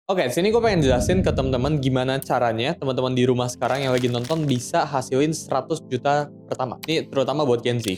Oke, sini gue pengen jelasin ke teman-teman gimana caranya teman-teman di rumah sekarang yang lagi nonton bisa hasilin 100 juta pertama. Ini terutama buat Gen Z.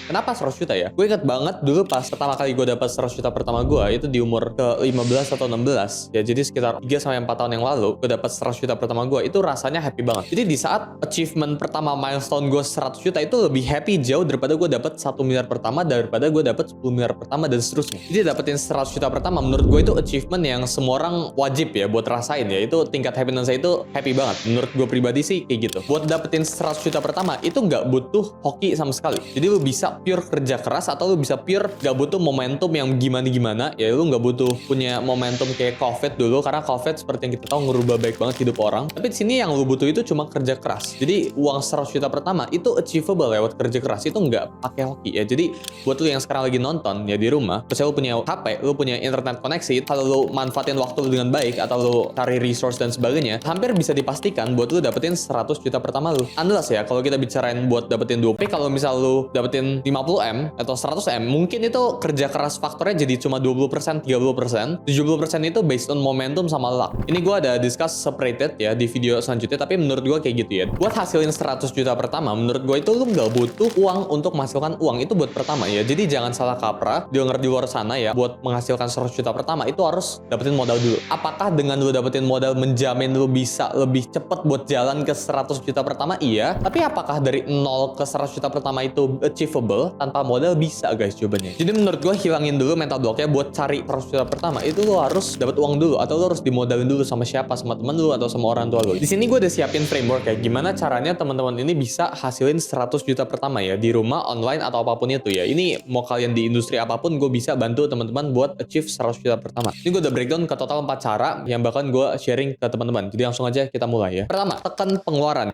Kenapa 100 juta ya? Gue inget banget dulu pas pertama kali gue dapat 100 juta pertama gue itu di umur ke 15 atau 16. Ya jadi sekitar 3-4 tahun yang lalu gue dapat 100 juta pertama gue itu rasanya happy banget. Jadi di saat achievement pertama milestone gue 100 juta itu lebih happy jauh daripada gue dapat 1 miliar pertama daripada gue dapat 10 miliar pertama dan seterusnya. Jadi dapetin 100 juta pertama menurut gue itu achievement yang semua orang wajib ya buat rasain ya. Itu tingkat happiness saya itu happy banget. Menurut gue pribadi sih kayak gitu. Buat dapetin 100 juta pertama itu nggak butuh hoki sama sekali. Jadi lu bisa pure kerja keras atau lu bisa pure gak butuh momentum yang gimana-gimana ya. Lu gak butuh punya momentum kayak COVID dulu karena COVID seperti yang kita tahu ngerubah baik banget hidup orang. Tapi di sini yang lu butuh itu cuma kerja keras. Jadi uang 100 juta pertama itu achievable lewat kerja keras, itu nggak pakai hoki ya. Jadi buat lu yang sekarang lagi nonton ya di rumah, terus lu punya HP, lu punya internet koneksi, kalau lu manfaatin waktu lu dengan baik atau lu cari resource dan sebagainya, hampir bisa dipastikan buat lu dapetin 100 juta pertama lu. Unless ya kalau kita bicarain buat dapetin 20, kalau misal lu dapetin 50M atau 100M, mungkin itu kerja keras faktornya jadi cuma 20%, 30%. 70% itu based on momentum sama luck. Ini gue ada discuss separated ya di video selanjutnya, tapi menurut gue kayak gitu ya. Buat hasilin 100 juta pertama, menurut gue itu lu nggak butuh uang untuk menghasilkan uang. Itu buat pertama ya. Jadi jangan salah kaprah, denger di luar sana ya, buat menghasilkan 100 juta pertama itu harus dapetin modal dulu. Apakah dengan lu dapetin modal menjamin lu bisa lebih cepet buat jalan ke 100 juta pertama? Iya. Tapi apakah dari 0 ke 100 juta pertama itu achievable tanpa modal? Bisa guys jawabannya. Jadi menurut gue hilangin dulu mental blocknya buat cari 100 juta pertama. Itu lo harus dapat uang dulu atau lo harus dimodalin dulu sama siapa, sama temen lu atau sama orang tua lo. Di sini gue udah siapin framework ya gimana caranya teman-teman ini bisa hasilin 100 juta pertama ya di rumah, online atau apapun itu ya. Ini mau kalian di industri apapun gue bisa bantu teman-teman buat achieve 100 juta pertama. Ini gue udah breakdown ke total 4 cara yang bahkan gue sharing ke teman-teman. Jadi langsung aja kita mulai ya. Pertama, tekan pengeluaran.